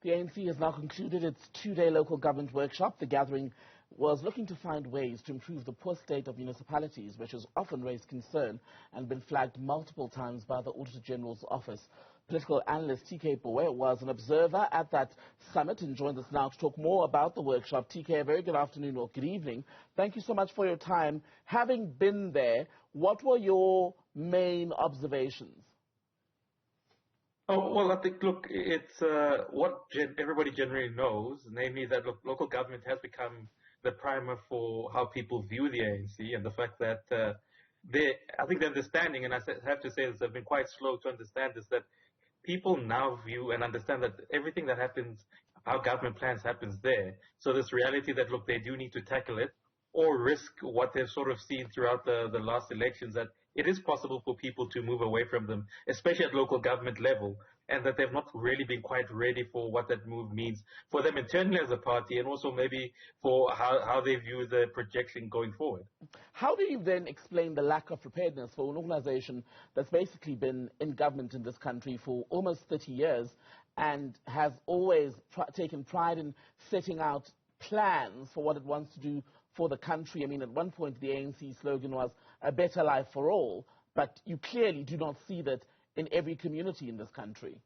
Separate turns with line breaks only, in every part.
The ANC has now concluded its two-day local government workshop. The gathering was looking to find ways to improve the poor state of municipalities, which has often raised concern and been flagged multiple times by the Auditor-General's office. Political analyst TK Pooe was an observer at that summit and joins us now to talk more about the workshop. TK, a very good afternoon or good evening. Thank you so much for your time. Having been there, what were your main observations?
Oh, well, I think, look, it's what everybody generally knows, namely that local government has become the primer for how people view the ANC, and the fact that I think the understanding, and I have to say this, I've been quite slow to understand this, that people now view and understand that everything that happens, how government plans happens there. So this reality that, look, they do need to tackle it or risk what they've sort of seen throughout the last elections, that it is possible for people to move away from them, especially at local government level, and that they've not really been quite ready for what that move means for them internally as a party, and also maybe for how they view the projection going forward.
How do you then explain the lack of preparedness for an organization that's basically been in government in this country for almost 30 years and has always taken pride in setting out plans for what it wants to do for the country? I mean, at one point, the ANC slogan was a better life for all, but you clearly do not see that in every community in this country.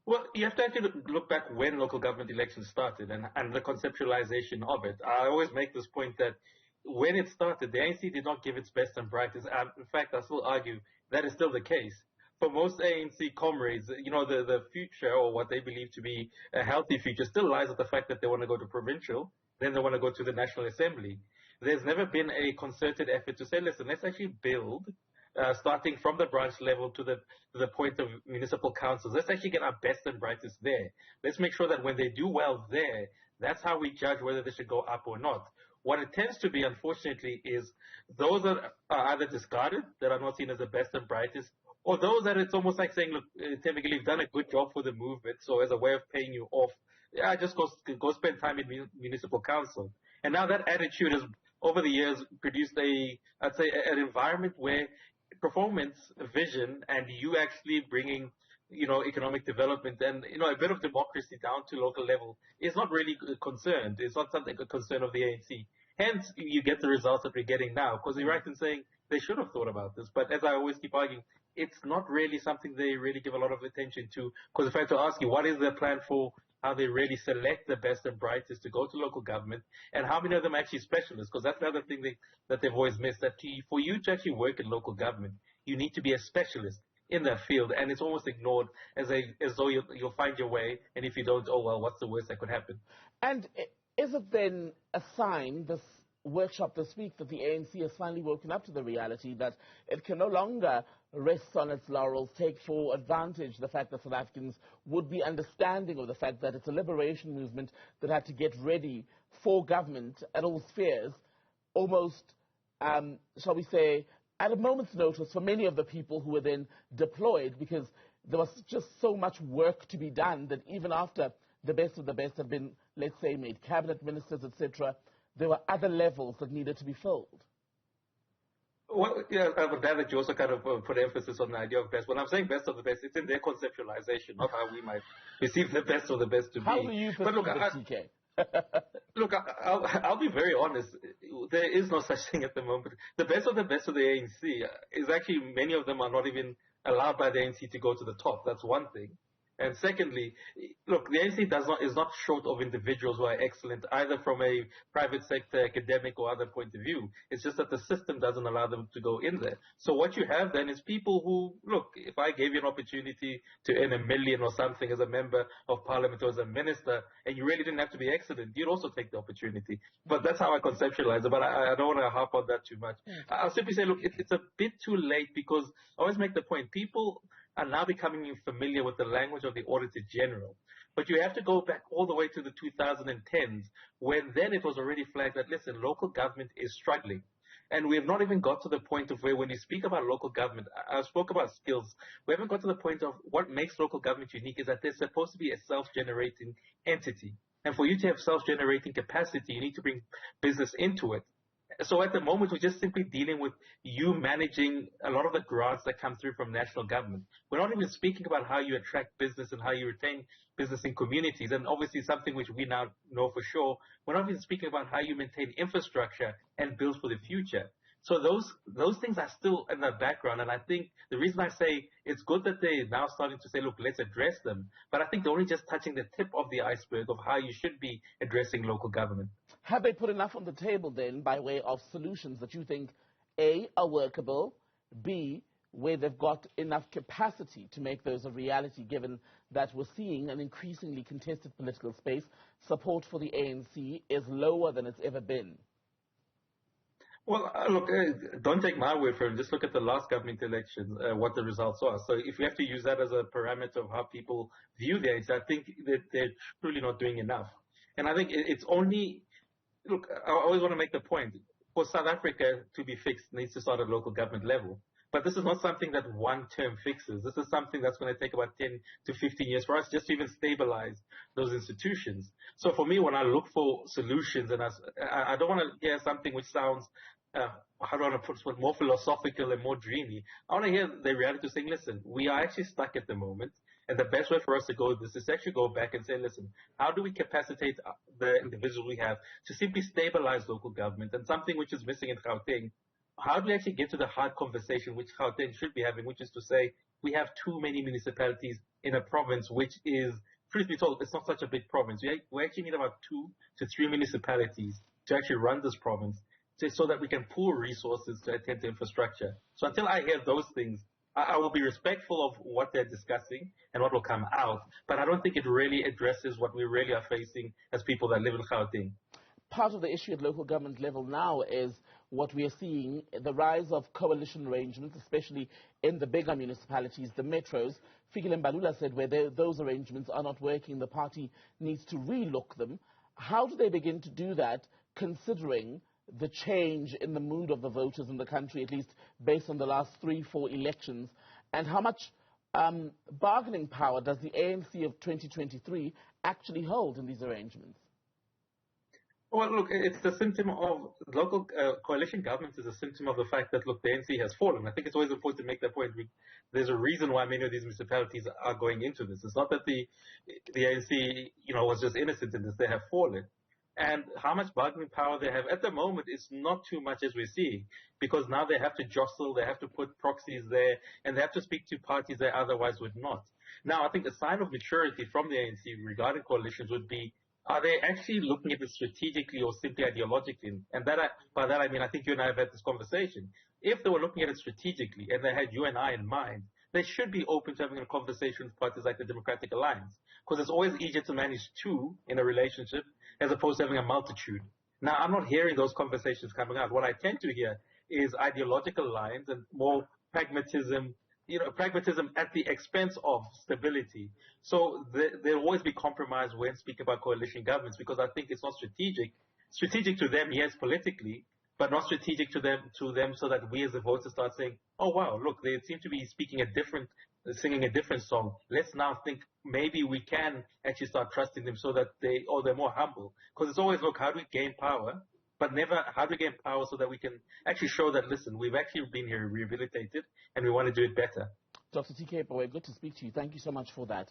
Well, you have to actually look back when local government elections started and the conceptualization of it. I always make this point that when it started, the ANC did not give its best and brightest. In fact, I still argue that is still the case. For most ANC comrades, you know, the future, or what they believe to be a healthy future, still lies with the fact that they want to go to provincial, then they want to go to the National Assembly. There's never been a concerted effort to say, listen, let's actually build, starting from the branch level to the point of municipal councils. Let's actually get our best and brightest there. Let's make sure that when they do well there, that's how we judge whether they should go up or not. What it tends to be, unfortunately, is those that are either discarded, that are not seen as the best and brightest, or those that it's almost like saying, look, typically you've done a good job for the movement, so as a way of paying you off, yeah, just go spend time in municipal council. And now that attitude has, over the years, produced I'd say, an environment where performance, vision, and you actually bringing, you know, economic development and, you know, a bit of democracy down to local level is not really concerned. It's not something a concern of the ANC. Hence, you get the results that we're getting now, because you're right in saying they should have thought about this. But as I always keep arguing, it's not really something they really give a lot of attention to. Because if I had to ask you, what is their plan for how they really select the best and brightest to go to local government, and how many of them are actually specialists? Because that's the other thing that they've always missed, that for you to actually work in local government, you need to be a specialist in that field, and it's almost ignored as though you'll find your way, and if you don't, oh well, what's the worst that could happen?
And is it then a sign, this workshop this week, that the ANC has finally woken up to the reality that it can no longer rest on its laurels, take for advantage the fact that South Africans would be understanding of the fact that it's a liberation movement that had to get ready for government at all spheres, almost, shall we say, at a moment's notice for many of the people who were then deployed, because there was just so much work to be done that even after the best of the best had been, let's say, made cabinet ministers, etc., there were other levels that needed to be filled.
Well, yeah, I'm glad that you also kind of put emphasis on the idea of best. When I'm saying best of the best, it's in their conceptualization, not how we might perceive the best of the best to be.
How do you perceive it, TK?
Look, I'll be very honest. There is no such thing at the moment. The best of the ANC is actually, many of them are not even allowed by the ANC to go to the top. That's one thing. And secondly, look, the ANC is not short of individuals who are excellent, either from a private sector, academic, or other point of view. It's just that the system doesn't allow them to go in there. So what you have then is people who, look, if I gave you an opportunity to earn $1 million or something as a member of parliament or as a minister, and you really didn't have to be excellent, you'd also take the opportunity. But that's how I conceptualize it, but I don't want to harp on that too much. I'll simply say, look, it's a bit too late, because I always make the point, people are now becoming familiar with the language of the Auditor-General. But you have to go back all the way to the 2010s, when then it was already flagged that, listen, local government is struggling. And we have not even got to the point of where, when you speak about local government, I spoke about skills. We haven't got to the point of what makes local government unique is that there's supposed to be a self-generating entity. And for you to have self-generating capacity, you need to bring business into it. So at the moment, we're just simply dealing with you managing a lot of the grants that come through from national government. We're not even speaking about how you attract business and how you retain business in communities. And obviously something which we now know for sure. We're not even speaking about how you maintain infrastructure and build for the future. So those things are still in the background. And I think the reason I say it's good that they're now starting to say, look, let's address them. But I think they're only just touching the tip of the iceberg of how you should be addressing local government.
Have they put enough on the table then by way of solutions that you think, A, are workable, B, where they've got enough capacity to make those a reality, given that we're seeing an increasingly contested political space? Support for the ANC is lower than it's ever been.
Well, look, don't take my word for it. Just look at the last government elections, what the results are. So if we have to use that as a parameter of how people view the ANC, I think that they're truly not doing enough. And I think it's only, look, I always want to make the point, for South Africa to be fixed needs to start at local government level. But this is not something that one term fixes. This is something that's going to take about 10 to 15 years for us just to even stabilize those institutions. So for me, when I look for solutions, and I don't want to hear something which sounds, how do I want to put it, more philosophical and more dreamy. I want to hear the reality saying, listen, we are actually stuck at the moment. And the best way for us to go this is actually go back and say, listen, how do we capacitate the individuals we have to simply stabilize local government? And something which is missing in Gauteng, how do we actually get to the hard conversation which Gauteng should be having, which is to say we have too many municipalities in a province which is, truth be told, it's not such a big province. We actually need about 2 to 3 municipalities to actually run this province so that we can pool resources to attend to infrastructure. So until I hear those things, I will be respectful of what they're discussing and what will come out, but I don't think it really addresses what we really are facing as people that live in Gauteng.
Part of the issue at local government level now is what we are seeing, the rise of coalition arrangements, especially in the bigger municipalities, the metros. Fikile Mbalula said where those arrangements are not working, the party needs to relook them. How do they begin to do that, considering the change in the mood of the voters in the country, at least based on the last 3-4 elections? And how much bargaining power does the ANC of 2023 actually hold in these arrangements?
Well, look, it's a symptom of local coalition governments is a symptom of the fact that, look, the ANC has fallen. I think it's always important to make that point. There's a reason why many of these municipalities are going into this. It's not that the ANC, was just innocent in this. They have fallen. And how much bargaining power they have at the moment is not too much as we're seeing, because now they have to jostle, they have to put proxies there, and they have to speak to parties they otherwise would not. Now, I think a sign of maturity from the ANC regarding coalitions would be, are they actually looking at it strategically or simply ideologically? And by that I mean, I think you and I have had this conversation. If they were looking at it strategically and they had you and I in mind, they should be open to having a conversation with parties like the Democratic Alliance, because it's always easier to manage 2 in a relationship as opposed to having a multitude. Now, I'm not hearing those conversations coming out. What I tend to hear is ideological lines and more pragmatism, pragmatism at the expense of stability. So there'll always be compromise when speaking about coalition governments, because I think it's not strategic. Strategic to them, yes, politically, but not strategic to them so that we as the voters start saying, oh, wow, look, they seem to be singing a different song. Let's now think maybe we can actually start trusting them so that they're more humble. Because it's always, look, how do we gain power? But never how do we gain power so that we can actually show that, listen, we've actually been here rehabilitated and we want to do it better.
Dr. TK Pooe, good to speak to you. Thank you so much for that.